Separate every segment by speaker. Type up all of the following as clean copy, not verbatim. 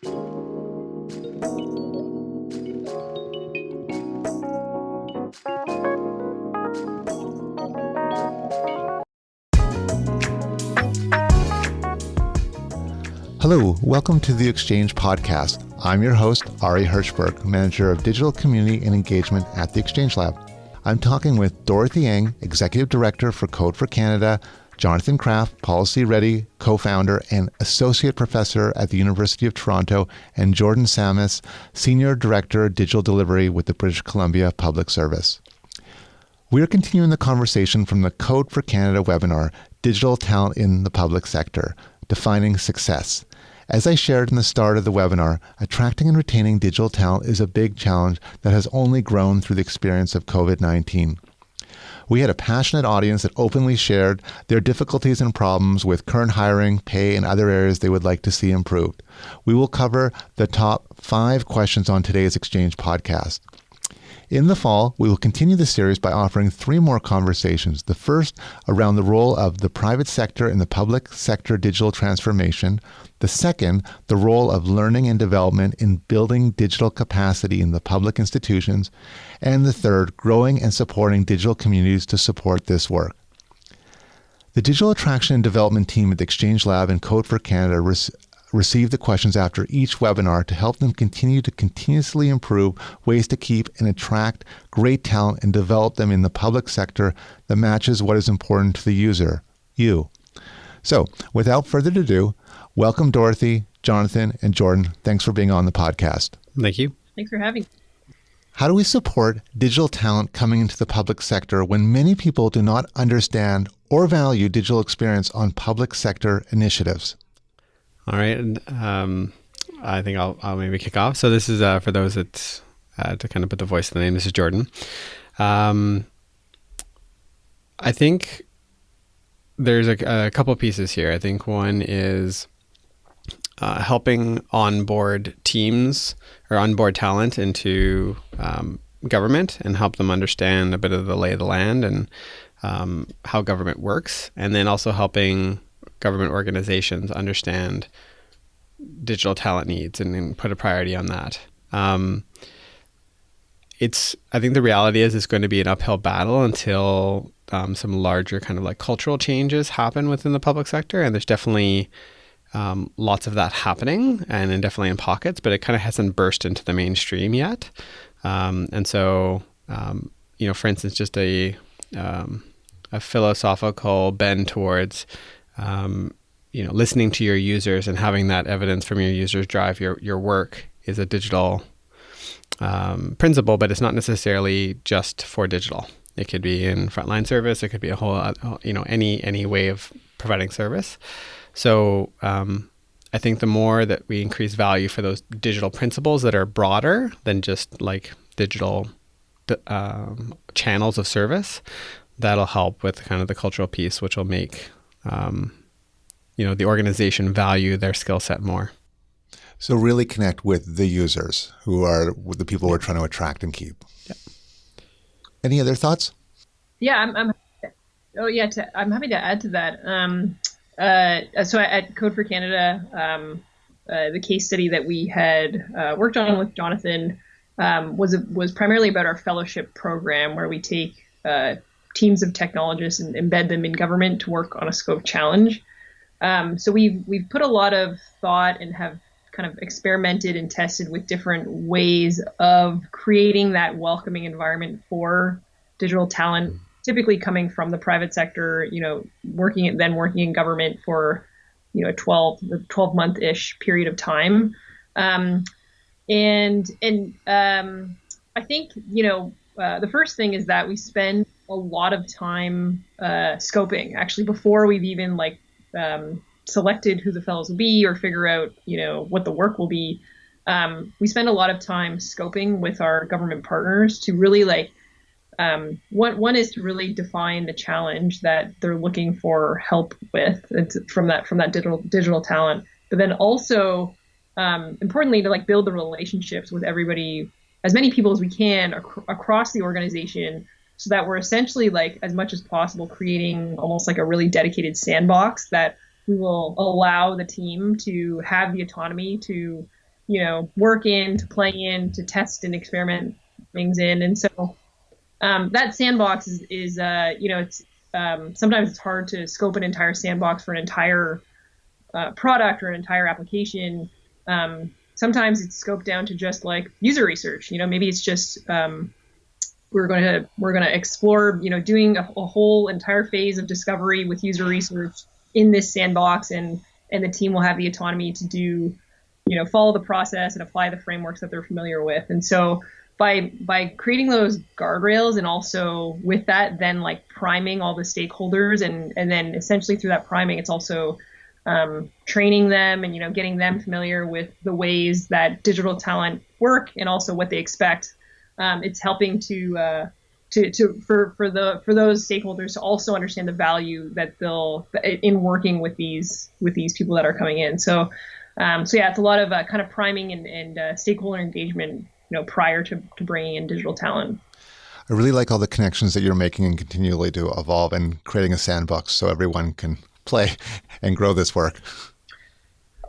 Speaker 1: Hello, welcome to the Exchange Podcast. I'm your host, Ari Hirschberg, Manager of Digital Community and Engagement at the Exchange Lab. I'm talking with Dorothy Eng, Executive Director for Code for Canada, Jonathan Kraft, Policy Ready, Co-founder and Associate Professor at the University of Toronto, and Jordan Samis, Senior Director, Digital Delivery with the British Columbia Public Service. We are continuing the conversation from the Code for Canada webinar, Digital Talent in the Public Sector, Defining Success. As I shared in the start of the webinar, attracting and retaining digital talent is a big challenge that has only grown through the experience of COVID-19. We had a passionate audience that openly shared their difficulties and problems with current hiring, pay, and other areas they would like to see improved. We will cover the top 5 questions on today's Exchange podcast. In the fall, we will continue the series by offering 3 more conversations. The first around the role of the private sector in the public sector digital transformation. The second, the role of learning and development in building digital capacity in the public institutions. And the third, growing and supporting digital communities to support this work. The Digital Attraction and Development team at the Exchange Lab and Code for Canada receive the questions after each webinar to help them continue to continuously improve ways to keep and attract great talent and develop them in the public sector that matches what is important to the user, you. So, without further ado, welcome Dorothy, Jonathan, and Jordan. Thanks for being on the podcast.
Speaker 2: Thank you.
Speaker 3: Thanks for having me.
Speaker 1: How do we support digital talent coming into the public sector when many people do not understand or value digital experience on public sector initiatives?
Speaker 2: All right. I think I'll maybe kick off. So this is for those that to kind of put the voice to the name. This is Jordan. I think there's a couple of pieces here. I think one is helping onboard teams or onboard talent into government and help them understand a bit of the lay of the land and how government works, and then also helping government organizations understand digital talent needs and put a priority on that. I think the reality is it's going to be an uphill battle until some larger kind of like cultural changes happen within the public sector. And there's definitely lots of that happening and definitely in pockets, but it kind of hasn't burst into the mainstream yet. And so, for instance, just a philosophical bend towards listening to your users and having that evidence from your users drive your work is a digital principle, but it's not necessarily just for digital. It could be in frontline service. It could be a whole, any way of providing service. So I think the more that we increase value for those digital principles that are broader than just like digital channels of service, that'll help with kind of the cultural piece, which will make the organization value their skill set more.
Speaker 1: So really connect with the users who are the people we're trying to attract and keep.
Speaker 2: Yeah.
Speaker 1: Any other thoughts?
Speaker 3: Yeah, I'm happy to add to that. So at Code for Canada, the case study that we had worked on with Jonathan was primarily about our fellowship program, where we take teams of technologists and embed them in government to work on a scope challenge. So we've put a lot of thought and have kind of experimented and tested with different ways of creating that welcoming environment for digital talent, typically coming from the private sector, working in government for, a 12-month-ish period of time. I think, the first thing is that we spend a lot of time scoping, actually, before we've even selected who the fellows will be or figure out, what the work will be. We spend a lot of time scoping with our government partners to really one is to really define the challenge that they're looking for help with from that digital talent, but then also importantly to build the relationships with everybody, as many people as we can across the organization, so that we're essentially as much as possible creating almost a really dedicated sandbox that we will allow the team to have the autonomy to work in, to play in, to test and experiment things in. And so that sandbox is it's sometimes it's hard to scope an entire sandbox for an entire product or an entire application. Sometimes it's scoped down to just like user research. Maybe it's just we're going to explore, doing a whole entire phase of discovery with user research in this sandbox, and the team will have the autonomy to do, follow the process and apply the frameworks that they're familiar with. And so by creating those guardrails, and also with that, then like priming all the stakeholders, and then essentially through that priming, it's also training them and, getting them familiar with the ways that digital talent work and also what they expect. It's helping for those stakeholders to also understand the value that they'll in working with these people that are coming in. So yeah, it's a lot of kind of priming and stakeholder engagement, prior to bringing in digital talent.
Speaker 1: I really like all the connections that you're making and continually to evolve and creating a sandbox so everyone can play and grow this work.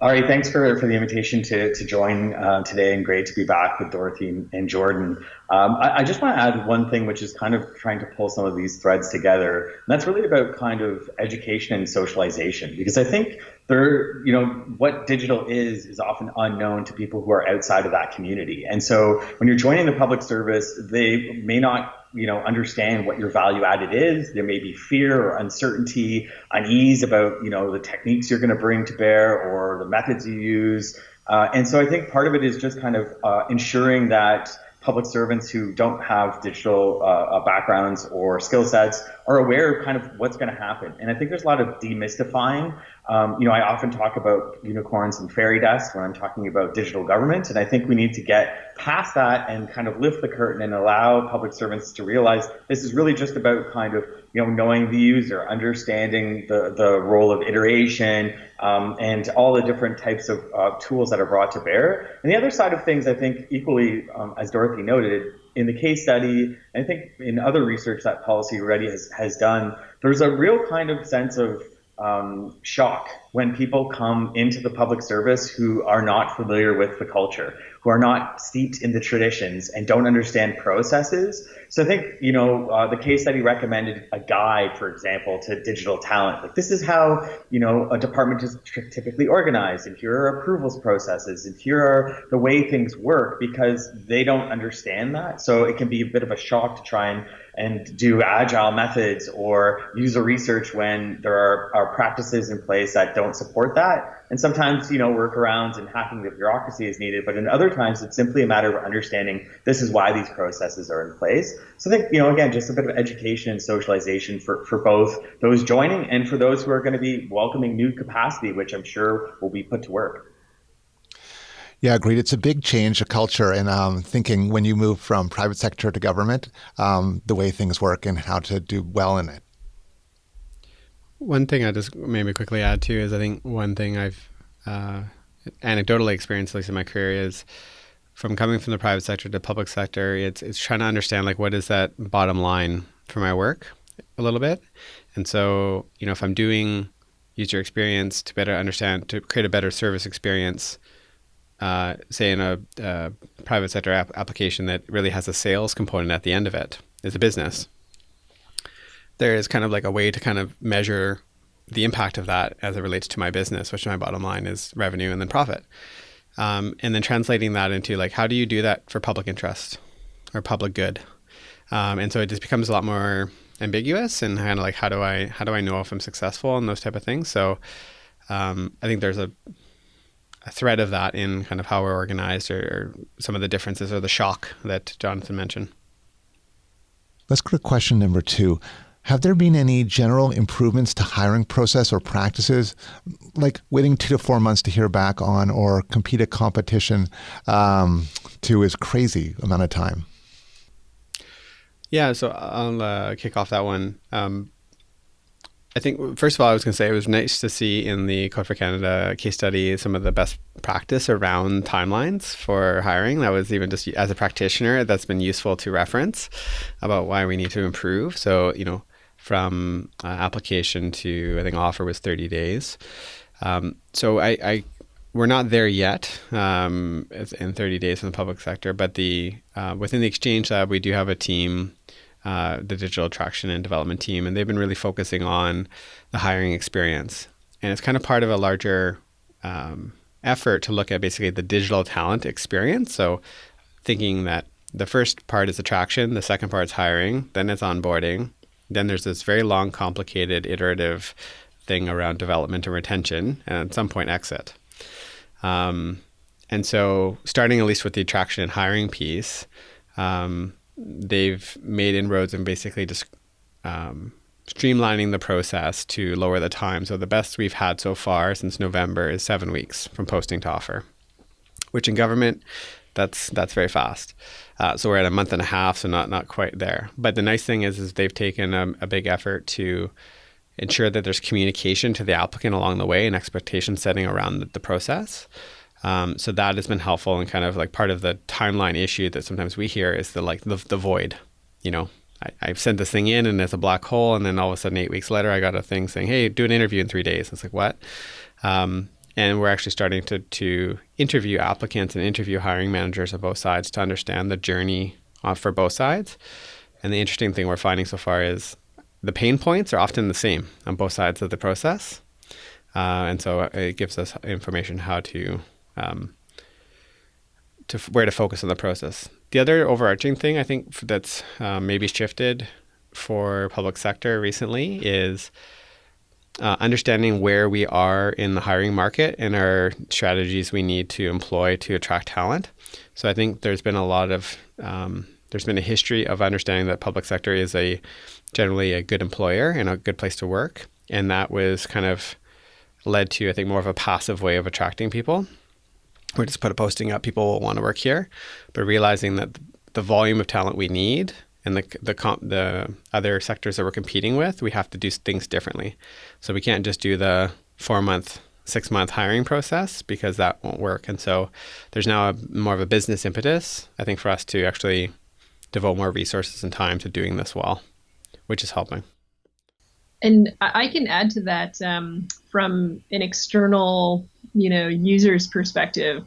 Speaker 4: Ari, thanks for the invitation to join today, and great to be back with Dorothy and Jordan. I just want to add one thing, which is kind of trying to pull some of these threads together. And that's really about kind of education and socialization, because I think what digital is often unknown to people who are outside of that community. And so when you're joining the public service, they may not understand what your value added is. There may be fear or uncertainty, unease about, the techniques you're going to bring to bear or the methods you use. And so I think part of it is just kind of ensuring that public servants who don't have digital backgrounds or skill sets are aware of kind of what's going to happen. And I think there's a lot of demystifying. I often talk about unicorns and fairy dust when I'm talking about digital government. And I think we need to get past that and kind of lift the curtain and allow public servants to realize this is really just about kind of, knowing the user, understanding the role of iteration, and all the different types of tools that are brought to bear. And the other side of things, I think equally, as Dorothy noted, in the case study, and I think in other research that Policy Ready has done, there's a real kind of sense of shock when people come into the public service who are not familiar with the culture, who are not steeped in the traditions and don't understand processes. So I think, the case study recommended a guide, for example, to digital talent. Like, this is how, a department is typically organized, and here are approvals processes, and here are the way things work, because they don't understand that. So it can be a bit of a shock to try and do agile methods or user research when there are practices in place that don't support that. And sometimes, workarounds and hacking the bureaucracy is needed, but in other times it's simply a matter of understanding this is why these processes are in place. So I think, again, just a bit of education and socialization for both those joining and for those who are going to be welcoming new capacity, which I'm sure will be put to work.
Speaker 1: Yeah, agreed. It's a big change, a culture, and thinking when you move from private sector to government, the way things work and how to do well in it.
Speaker 2: One thing I just maybe quickly add to is I think one thing I've anecdotally experienced, at least in my career, is from coming from the private sector to public sector, it's trying to understand like what is that bottom line for my work a little bit. And so, if I'm doing user experience to better understand, to create a better service experience, say in a private sector application that really has a sales component at the end of it, is a business. There is kind of like a way to kind of measure the impact of that as it relates to my business, which my bottom line is revenue and then profit. And then translating that into like, how do you do that for public interest or public good? And so it just becomes a lot more ambiguous and kind of like, how do I know if I'm successful and those type of things? So I think there's a thread of that in kind of how we're organized or some of the differences or the shock that Jonathan mentioned.
Speaker 1: Let's go to question number 2. Have there been any general improvements to hiring process or practices, like waiting 2 to 4 months to hear back on or compete a competition to is crazy amount of time?
Speaker 2: Yeah, so I'll kick off that one. I think, first of all, I was going to say it was nice to see in the Code for Canada case study some of the best practice around timelines for hiring. That was even just as a practitioner, that's been useful to reference about why we need to improve. So, from application to, I think, offer was 30 days. So I we're not there yet. It's in 30 days in the public sector, but within the Exchange Lab, we do have a team, the digital attraction and development team, and they've been really focusing on the hiring experience. And it's kind of part of a larger effort to look at basically the digital talent experience. So thinking that the first part is attraction, the second part is hiring, then it's onboarding. Then there's this very long, complicated, iterative thing around development and retention, and at some point exit. And so starting at least with the attraction and hiring piece, they've made inroads in basically just streamlining the process to lower the time. So the best we've had so far since November is 7 weeks from posting to offer, which in government, that's very fast. So we're at a month and a half, so not quite there. But the nice thing is they've taken a big effort to ensure that there's communication to the applicant along the way and expectation setting around the process. So that has been helpful, and kind of like part of the timeline issue that sometimes we hear is the void. I've sent this thing in and it's a black hole, and then all of a sudden 8 weeks later I got a thing saying, hey, do an interview in 3 days. It's like, what? And we're actually starting to interview applicants and interview hiring managers on both sides to understand the journey for both sides. And the interesting thing we're finding so far is the pain points are often the same on both sides of the process. And so it gives us information how to where to focus on the process. The other overarching thing I think that's maybe shifted for public sector recently is understanding where we are in the hiring market and our strategies we need to employ to attract talent. So I think there's been there's been a history of understanding that public sector is generally a good employer and a good place to work. And that was kind of led to, I think, more of a passive way of attracting people. We just put a posting up, people will want to work here, but realizing that the volume of talent we need and the other sectors that we're competing with, we have to do things differently. So we can't just do the 4-month, 6-month hiring process, because that won't work. And so there's now more of a business impetus, I think, for us to actually devote more resources and time to doing this well, which is helping.
Speaker 3: And I can add to that from an external, user's perspective.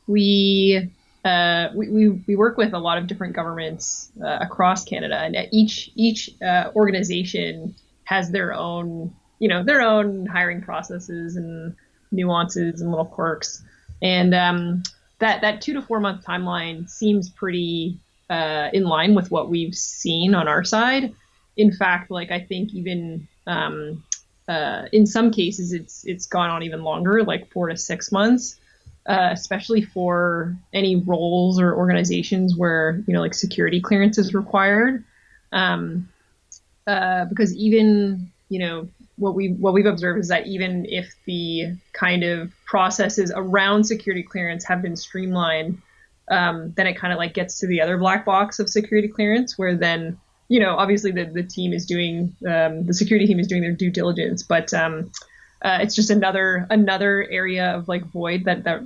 Speaker 3: We work with a lot of different governments across Canada, and each organization has their own hiring processes and nuances and little quirks. And that 2 to 4 month timeline seems pretty in line with what we've seen on our side. In fact, I think even in some cases it's gone on even longer, like 4 to 6 months, especially for any roles or organizations where security clearance is required. Because even what we've observed is that even if the kind of processes around security clearance have been streamlined, then it kind of gets to the other black box of security clearance, where then obviously the team is doing, the security team is doing their due diligence, but it's just another area of void that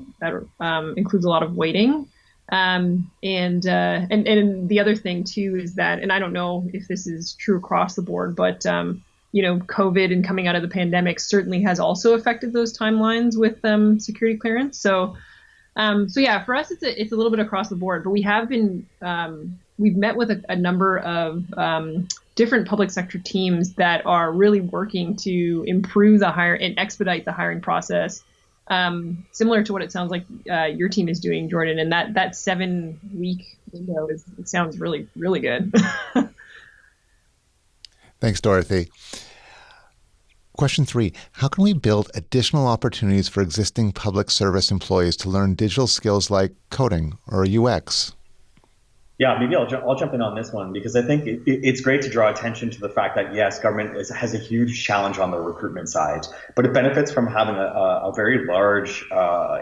Speaker 3: includes a lot of waiting. And the other thing too is that, and I don't know if this is true across the board, but COVID and coming out of the pandemic certainly has also affected those timelines with security clearance. So yeah, for us it's a little bit across the board, but we have been we've met with a number of different public sector teams that are really working to improve the hire and expedite the hiring process, similar to what it sounds like your team is doing, Jordan. And that 7-week window it sounds really, really good.
Speaker 1: Thanks, Dorothy. Question 3, how can we build additional opportunities for existing public service employees to learn digital skills like coding or UX?
Speaker 4: Yeah, maybe I'll jump in on this one, because I think it's great to draw attention to the fact that, yes, government has a huge challenge on the recruitment side, but it benefits from having a very large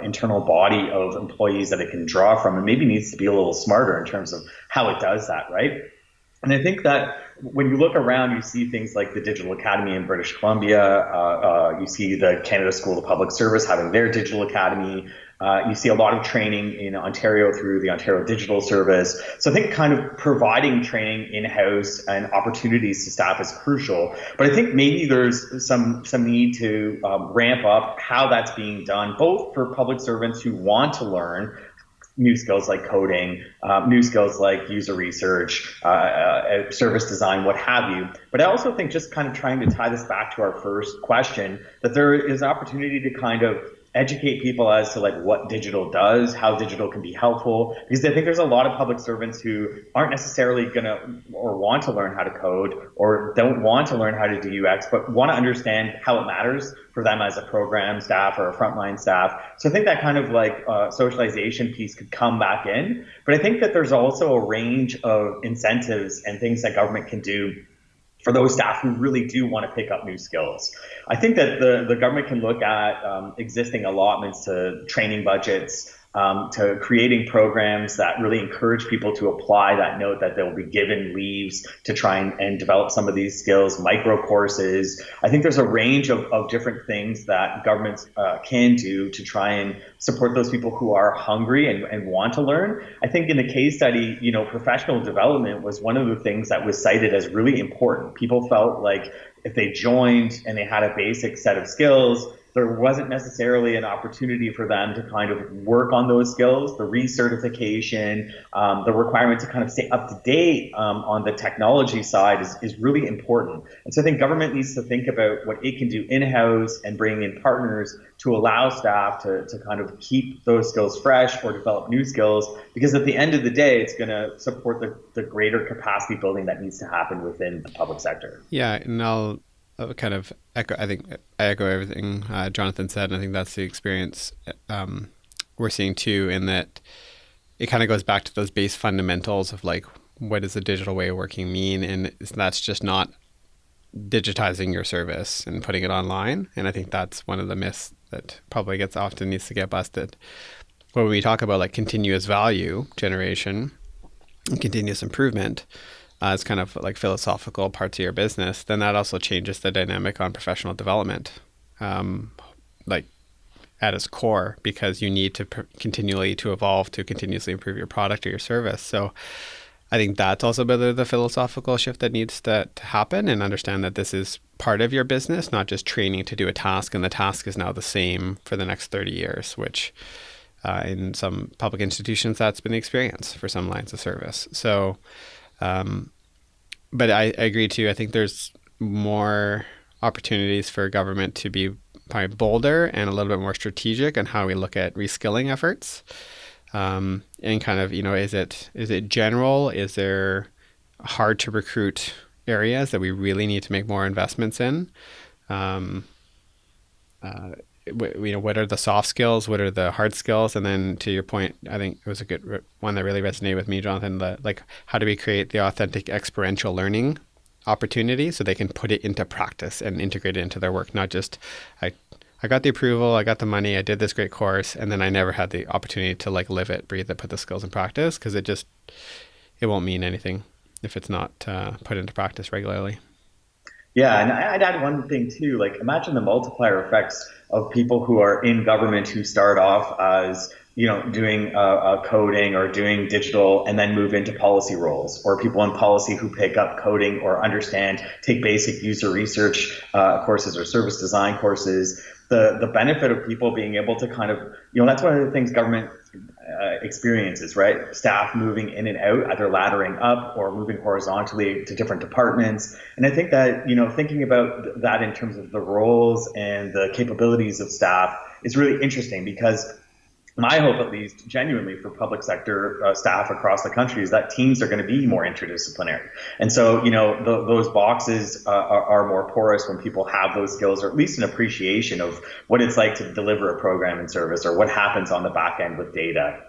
Speaker 4: internal body of employees that it can draw from, and maybe needs to be a little smarter in terms of how it does that, right? And I think that when you look around, you see things like the Digital Academy in British Columbia. You see the Canada School of Public Service having their Digital Academy. You see a lot of training in Ontario through the Ontario Digital Service. So I think kind of providing training in-house and opportunities to staff is crucial. But I think maybe there's some need to ramp up how that's being done, both for public servants who want to learn new skills like coding, new skills like user research, service design, what have you. But I also think, just kind of trying to tie this back to our first question, that there is opportunity to kind of educate people as to like what digital does, how digital can be helpful, because I think there's a lot of public servants who aren't necessarily gonna or want to learn how to code or don't want to learn how to do UX, but want to understand how it matters for them as a program staff or a frontline staff. So I think that kind of like socialization piece could come back in, but I think that there's also a range of incentives and things that government can do for those staff who really do want to pick up new skills. I think that the government can look at existing allotments to training budgets, to creating programs that really encourage people to apply that note that they'll be given leaves to try and develop some of these skills, micro courses. I think there's a range of different things that governments can do to try and support those people who are hungry and want to learn. I think in the case study, professional development was one of the things that was cited as really important. People felt like if they joined and they had a basic set of skills, there wasn't necessarily an opportunity for them to kind of work on those skills. The recertification, the requirement to kind of stay up to date on the technology side is really important. And so I think government needs to think about what it can do in-house and bring in partners to allow staff to kind of keep those skills fresh or develop new skills, because at the end of the day, it's going to support the greater capacity building that needs to happen within the public sector.
Speaker 2: Yeah, and I'll kind of echo, I think I echo everything Jonathan said, and I think that's the experience we're seeing too, in that it kind of goes back to those base fundamentals of like, what does a digital way of working mean? And that's just not digitizing your service and putting it online. And I think that's one of the myths that probably often needs to get busted. When we talk about like continuous value generation and continuous improvement, as kind of like philosophical parts of your business, then that also changes the dynamic on professional development, like at its core, because you need to continually to evolve to continuously improve your product or your service. So I think that's also a bit of the philosophical shift that needs to happen, and understand that this is part of your business, not just training to do a task, and the task is now the same for the next 30 years, which in some public institutions, that's been the experience for some lines of service. So but I agree too. I think there's more opportunities for government to be probably bolder and a little bit more strategic on how we look at reskilling efforts. And kind of, is it general? Is there hard to recruit areas that we really need to make more investments in? What are the soft skills? What are the hard skills? And then to your point, I think it was a good one that really resonated with me, Jonathan, how do we create the authentic experiential learning opportunity so they can put it into practice and integrate it into their work, not just, I got the approval, I got the money, I did this great course, and then I never had the opportunity to like live it, breathe it, put the skills in practice, because it won't mean anything if it's not put into practice regularly.
Speaker 4: Yeah, and I'd add one thing too, like imagine the multiplier effects of people who are in government who start off as, doing coding or doing digital and then move into policy roles, or people in policy who pick up coding or take basic user research courses or service design courses. The benefit of people being able to kind of, that's one of the things government experiences, right? Staff moving in and out, either laddering up or moving horizontally to different departments. And I think that, thinking about that in terms of the roles and the capabilities of staff is really interesting, because my hope, at least genuinely for public sector staff across the country, is that teams are going to be more interdisciplinary. And so, those boxes are more porous when people have those skills, or at least an appreciation of what it's like to deliver a program and service, or what happens on the back end with data.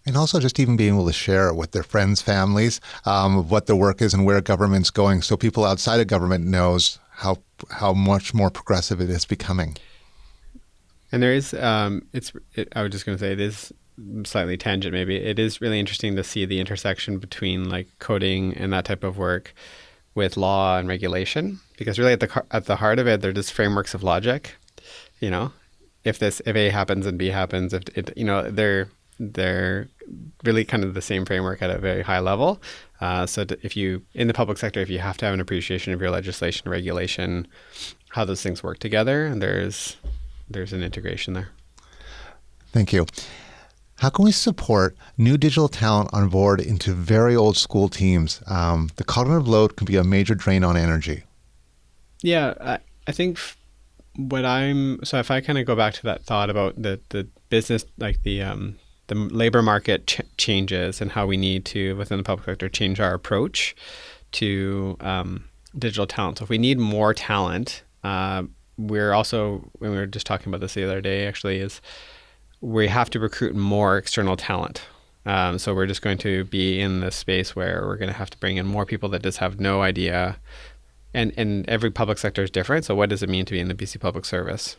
Speaker 1: And also just even being able to share it with their friends, families, what the work is and where government's going, so people outside of government knows how much more progressive it is becoming.
Speaker 2: And there is, I was just going to say, it is slightly tangent maybe, it is really interesting to see the intersection between like coding and that type of work with law and regulation, because really at the heart of it, they're just frameworks of logic. You know, if A happens and B happens, if it, you know, they're really kind of the same framework at a very high level. If you, in the public sector, if you have to have an appreciation of your legislation, regulation, how those things work together, and there's an integration there.
Speaker 1: Thank you. How can we support new digital talent on board into very old school teams? The cognitive load can be a major drain on energy.
Speaker 2: Yeah, I think so if I kind of go back to that thought about the business, like the labor market changes and how we need to, within the public sector, change our approach to digital talent. So if we need more talent, we're also, when we were just talking about this the other day, actually, is we have to recruit more external talent. So we're just going to be in this space where we're going to have to bring in more people that just have no idea. And every public sector is different. So what does it mean to be in the BC Public Service?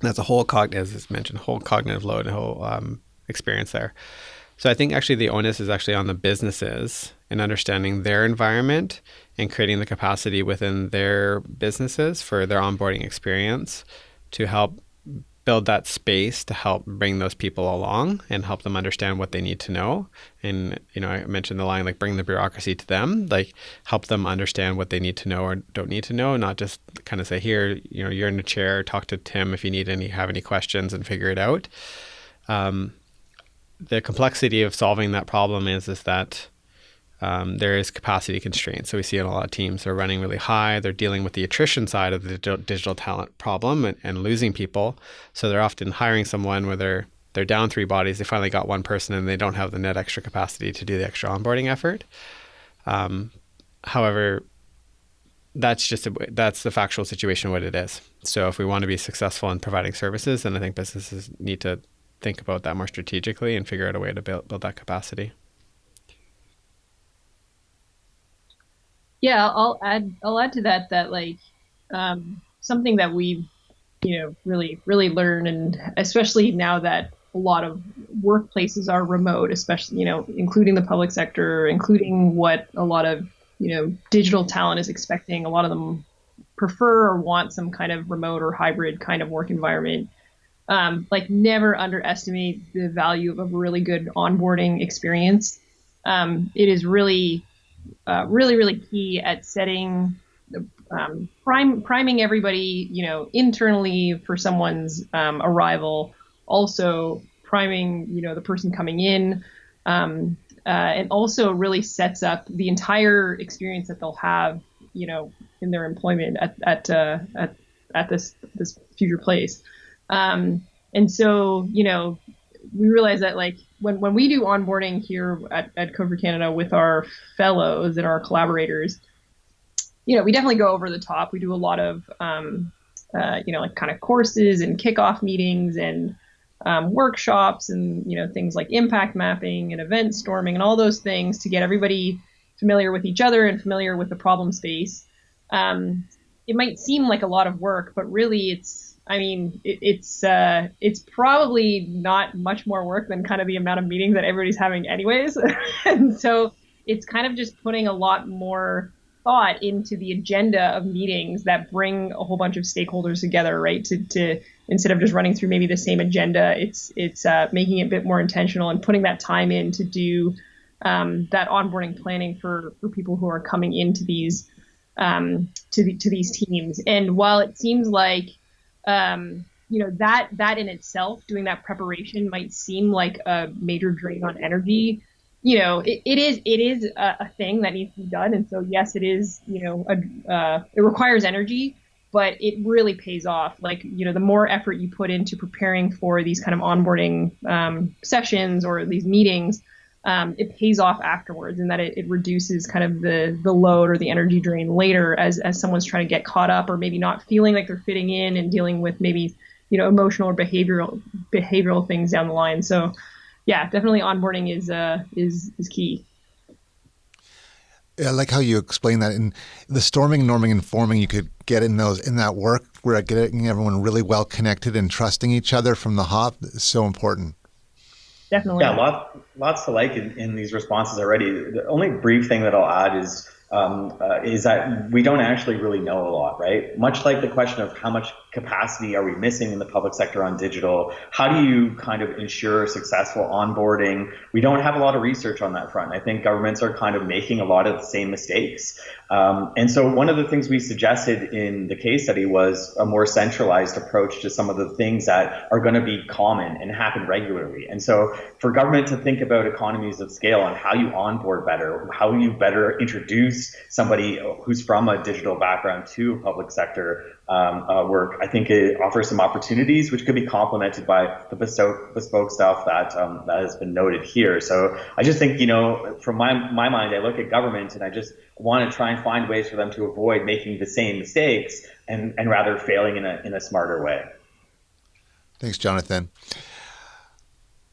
Speaker 2: And that's a whole as mentioned, whole cognitive load and whole experience there. So I think actually the onus is actually on the businesses in understanding their environment and creating the capacity within their businesses for their onboarding experience to help build that space to help bring those people along and help them understand what they need to know. And, you know, I mentioned the line, like, bring the bureaucracy to them, like help them understand what they need to know or don't need to know, not just kind of say, here, you know, you're in a chair, talk to Tim if you have any questions and figure it out. The complexity of solving that problem is that there is capacity constraints. So we see in a lot of teams, they're running really high. They're dealing with the attrition side of the digital talent problem and losing people. So they're often hiring someone where they're down 3 bodies. They finally got one person and they don't have the net extra capacity to do the extra onboarding effort. However, that's the factual situation, what it is. So if we want to be successful in providing services, then I think businesses need to think about that more strategically and figure out a way to build that capacity.
Speaker 3: Yeah, I'll add to that like something that we've, you know, really learned, and especially now that a lot of workplaces are remote, especially, you know, including the public sector, including what a lot of, you know, digital talent is expecting. A lot of them prefer or want some kind of remote or hybrid kind of work environment. Like, never underestimate the value of a really good onboarding experience. It is really key at setting, priming everybody, you know, internally for someone's arrival. Also priming, you know, the person coming in, and also really sets up the entire experience that they'll have, you know, in their employment at this future place. And so, you know, we realize that, like, when we do onboarding here at Code for Canada with our fellows and our collaborators, you know, we definitely go over the top. We do a lot of, you know, like kind of courses and kickoff meetings and workshops and, you know, things like impact mapping and event storming and all those things to get everybody familiar with each other and familiar with the problem space. It might seem like a lot of work, but really it's probably not much more work than kind of the amount of meetings that everybody's having anyways. And so it's kind of just putting a lot more thought into the agenda of meetings that bring a whole bunch of stakeholders together, right? To instead of just running through maybe the same agenda, it's making it a bit more intentional and putting that time in to do that onboarding planning for people who are coming into these to these teams. And while it seems like you know, that in itself, doing that preparation might seem like a major drain on energy, you know, it is a thing that needs to be done. And so, yes, it is, you know, it requires energy, but it really pays off. Like, you know, the more effort you put into preparing for these kind of onboarding sessions or these meetings, it pays off afterwards, and that it reduces kind of the load or the energy drain later as someone's trying to get caught up or maybe not feeling like they're fitting in and dealing with maybe, you know, emotional or behavioral things down the line. So yeah, definitely onboarding is key.
Speaker 1: I like how you explain that. In the storming, norming, and forming, you could get in that work where getting everyone really well connected and trusting each other from the hop is so important.
Speaker 3: definitely.
Speaker 4: Yeah, lots to like in these responses already. The only brief thing that I'll add is that we don't actually really know a lot, right? Much like the question of how much capacity are we missing in the public sector on digital, how do you kind of ensure successful onboarding? We don't have a lot of research on that front. I think governments are kind of making a lot of the same mistakes. And so one of the things we suggested in the case study was a more centralized approach to some of the things that are going to be common and happen regularly. And so for government to think about economies of scale and how you onboard better, how you better introduce somebody who's from a digital background to public sector work, I think it offers some opportunities which could be complemented by the bespoke stuff that has been noted here. So I just think, from my mind, I look at government and I just want to try and find ways for them to avoid making the same mistakes and rather failing in a smarter way.
Speaker 1: Thanks, Jonathan.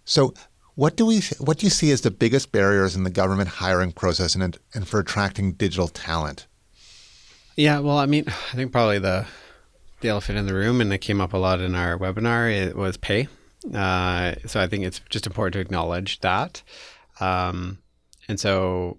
Speaker 1: So what do you see as the biggest barriers in the government hiring process and for attracting digital talent?
Speaker 2: Yeah, well, I think probably the elephant in the room, and it came up a lot in our webinar, it was pay. So I think it's just important to acknowledge that. And so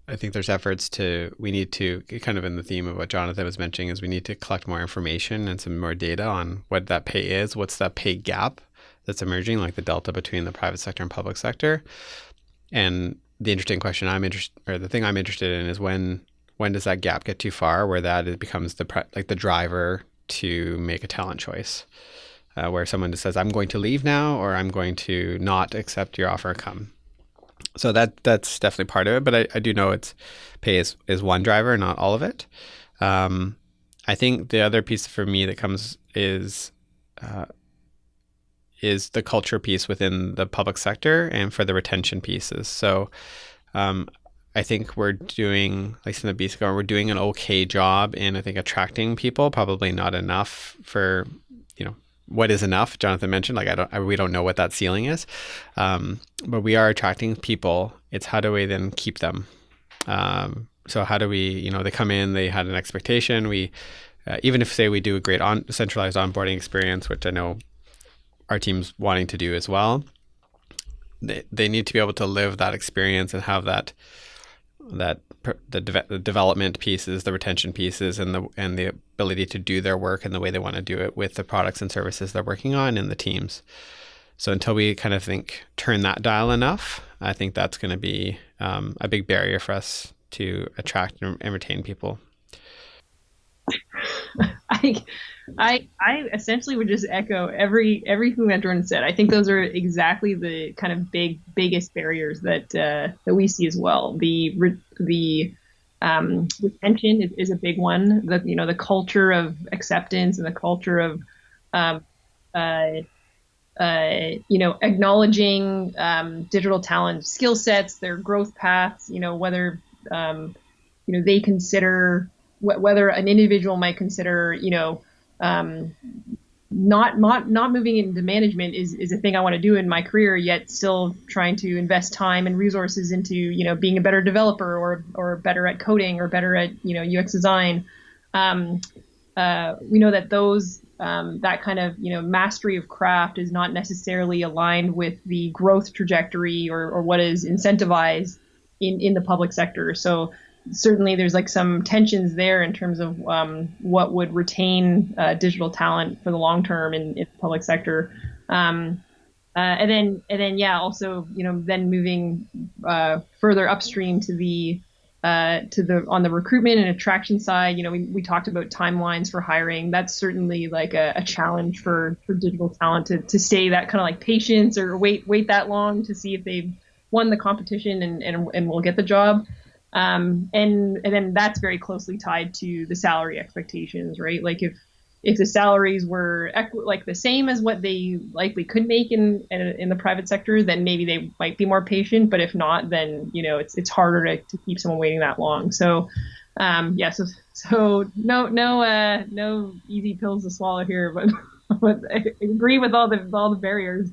Speaker 2: I think there's efforts we need to, kind of in the theme of what Jonathan was mentioning, is we need to collect more information and some more data on what that pay is, what's that pay gap that's emerging, like the delta between the private sector and public sector. And the interesting question the thing I'm interested in is when does that gap get too far where it becomes the driver to make a talent choice, where someone just says, I'm going to leave now, or I'm going to not accept your offer come. So that's definitely part of it, but I do know pay is one driver, not all of it. I think the other piece for me that comes is the culture piece within the public sector and for the retention pieces. So I think we're doing, at least in the BC government, we're doing an okay job in, I think, attracting people, probably not enough for, what is enough. Jonathan mentioned, we don't know what that ceiling is, but we are attracting people. It's how do we then keep them? So how do we, they come in, they had an expectation. We, even if say we do a great centralized onboarding experience, which I know our team's wanting to do as well, they need to be able to live that experience and have the development pieces, the retention pieces, and the ability to do their work in the way they want to do it with the products and services they're working on in the teams. So until we kind of turn that dial enough, I think that's going to be a big barrier for us to attract and retain people.
Speaker 3: I essentially would just echo everything that Jordan said. I think those are exactly the kind of biggest barriers that we see as well. The retention is a big one. The culture of acceptance and the culture of acknowledging digital talent skill sets, their growth paths. Whether they consider whether an individual might consider, not moving into management is a thing I want to do in my career, yet still trying to invest time and resources into, being a better developer or better at coding or better at, UX design. We know that that kind of, mastery of craft is not necessarily aligned with the growth trajectory or what is incentivized in the public sector. So certainly there's some tensions there in terms of what would retain digital talent for the long term in the public sector. And then also, then moving further upstream to the on the recruitment and attraction side, we talked about timelines for hiring. That's certainly a challenge for digital talent to stay that kind of patience or wait that long to see if they've won the competition and will get the job. And then that's very closely tied to the salary expectations, right? If the salaries were the same as what they likely could make in the private sector, then maybe they might be more patient. But if not, then it's harder to keep someone waiting that long. So so no easy pills to swallow here, but I agree with all the barriers.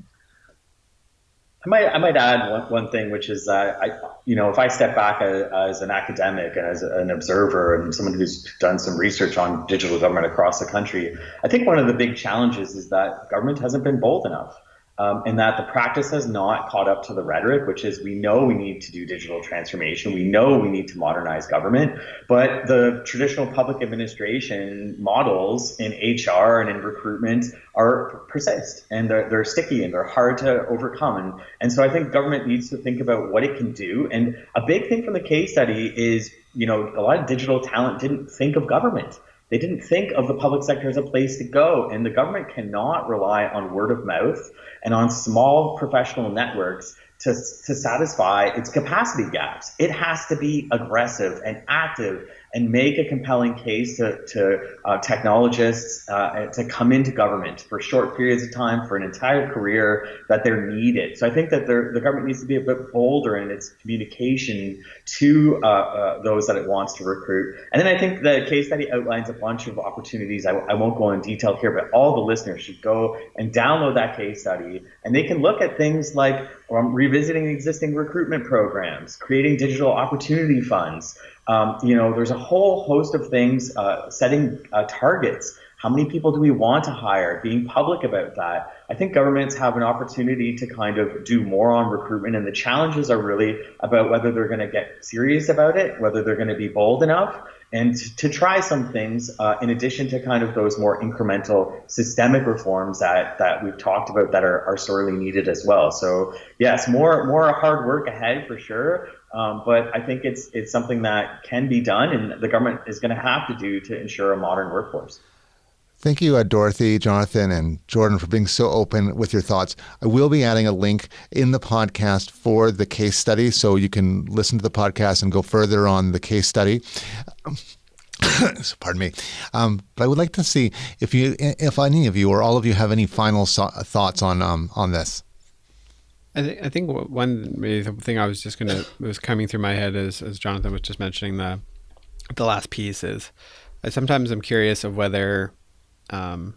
Speaker 4: I might add one thing, which is that if I step back as an academic and as an observer and someone who's done some research on digital government across the country, I think one of the big challenges is that government hasn't been bold enough. and that the practice has not caught up to the rhetoric, which is we know we need to do digital transformation, we know we need to modernize government, but the traditional public administration models in HR and in recruitment are persist, and they're sticky, and they're hard to overcome. And so I think government needs to think about what it can do. And a big thing from the case study is, a lot of digital talent didn't think of government. They didn't think of the public sector as a place to go, and the government cannot rely on word of mouth and on small professional networks to satisfy its capacity gaps. It has to be aggressive and active and make a compelling case to technologists to come into government for short periods of time, for an entire career, that they're needed. So I think that the government needs to be a bit bolder in its communication to those that it wants to recruit. And then I think the case study outlines a bunch of opportunities. I won't go in detail here, but all the listeners should go and download that case study, and they can look at things like revisiting existing recruitment programs, creating digital opportunity funds. There's a whole host of things, setting targets. How many people do we want to hire? Being public about that. I think governments have an opportunity to kind of do more on recruitment, and the challenges are really about whether they're going to get serious about it, whether they're going to be bold enough, and to try some things in addition to kind of those more incremental systemic reforms that we've talked about that are sorely needed as well. So yes, more hard work ahead for sure. But I think it's something that can be done, and the government is going to have to do to ensure a modern workforce.
Speaker 1: Thank you, Dorothy, Jonathan, and Jordan, for being so open with your thoughts. I will be adding a link in the podcast for the case study, so you can listen to the podcast and go further on the case study. Pardon me. But I would like to see if any of you or all of you have any final thoughts on this.
Speaker 2: I think one thing was coming through my head as Jonathan was just mentioning the last piece is sometimes I'm curious of whether kind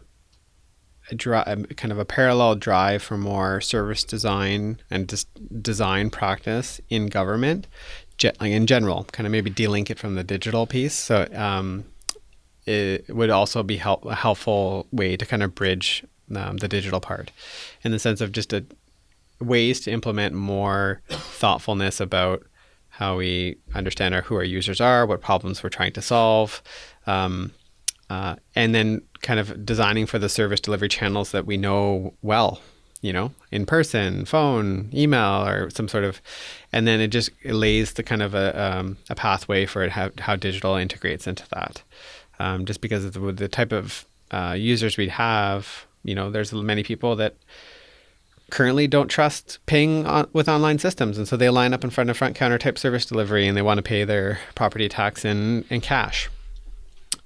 Speaker 2: of a parallel drive for more service design and design practice in government, in general, kind of maybe delink it from the digital piece. So it would also be a helpful way to kind of bridge the digital part, in the sense of just ways to implement more thoughtfulness about how we understand who our users are, what problems we're trying to solve, and then kind of designing for the service delivery channels that we know well, in person, phone, email, or some sort of, and then it lays the kind of a pathway for how digital integrates into that. Just because of the type of users we'd have, there's many people that currently don't trust paying with online systems, and so they line up in front of front counter type service delivery, and they want to pay their property tax in cash.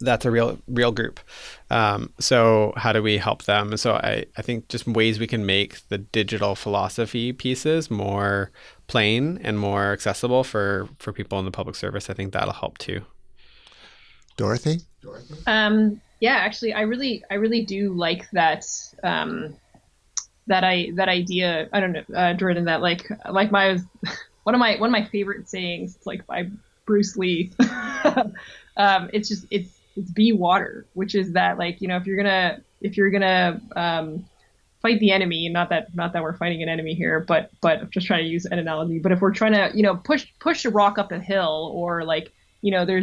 Speaker 2: That's a real group. So how do we help them? So I think just ways we can make the digital philosophy pieces more plain and more accessible for people in the public service. I think that'll help too.
Speaker 1: Dorothy?
Speaker 3: Yeah, actually, I really do like that. That idea. I don't know, Jordan. That like my one of my favorite sayings. It's like by Bruce Lee. It's be water, which is that, like, if you're gonna fight the enemy, not that we're fighting an enemy here, but I'm just trying to use an analogy. But if we're trying to push a rock up a hill, or like we're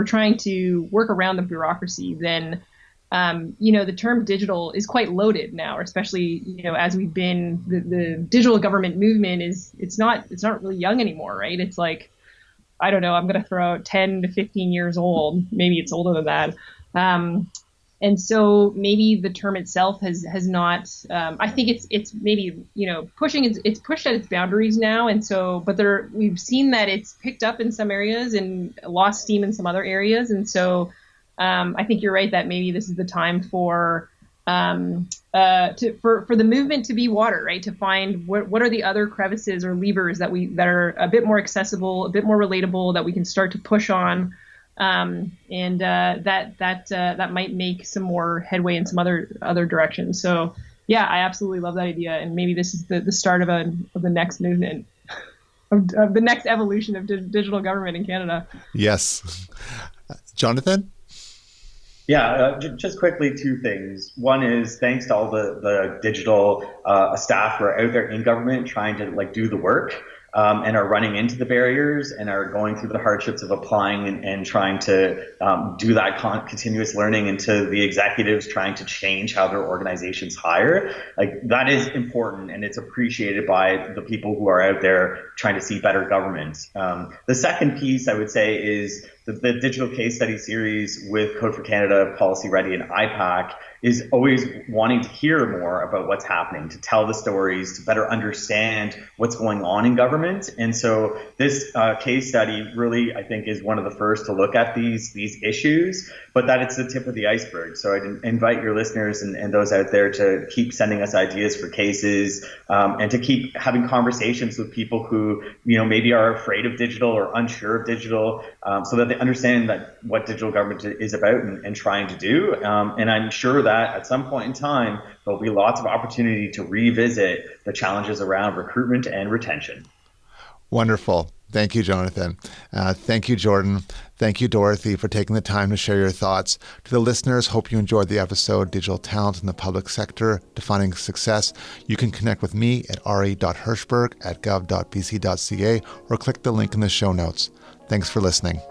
Speaker 3: trying to work around the bureaucracy, then the term digital is quite loaded now, especially as we've been the digital government movement it's not really young anymore, right? It's like, I don't know, I'm going to throw out 10 to 15 years old. Maybe it's older than that. And so maybe the term itself has not, I think it's maybe, it's pushed at its boundaries now. And so, but we've seen that it's picked up in some areas and lost steam in some other areas. And so I think you're right that maybe this is the time for the movement to be water, right? To find what are the other crevices or levers that are a bit more accessible, a bit more relatable, that we can start to push on, and that might make some more headway in some other directions. So yeah, I absolutely love that idea, and maybe this is the start of the next movement, of the next evolution of digital government in Canada.
Speaker 1: Yes, Jonathan.
Speaker 4: Yeah, just quickly, two things. One is thanks to all the digital staff who are out there in government trying to like do the work and are running into the barriers and are going through the hardships of applying and trying to do that continuous learning, and to the executives trying to change how their organizations hire. Like that is important, and it's appreciated by the people who are out there trying to see better government. The second piece I would say is the digital case study series with Code for Canada, Policy Ready, and IPAC is always wanting to hear more about what's happening, to tell the stories, to better understand what's going on in government. And so this case study really, I think, is one of the first to look at these issues, but that it's the tip of the iceberg. So I'd invite your listeners and those out there to keep sending us ideas for cases, and to keep having conversations with people who, maybe are afraid of digital or unsure of digital, so that they understand that what digital government is about and trying to do. And I'm sure that at some point in time, there'll be lots of opportunity to revisit the challenges around recruitment and retention.
Speaker 1: Wonderful. Thank you, Jonathan. Thank you, Jordan. Thank you, Dorothy, for taking the time to share your thoughts. To the listeners, hope you enjoyed the episode, Digital Talent in the Public Sector, Defining Success. You can connect with me at re.hirschberg@gov.bc.ca or click the link in the show notes. Thanks for listening.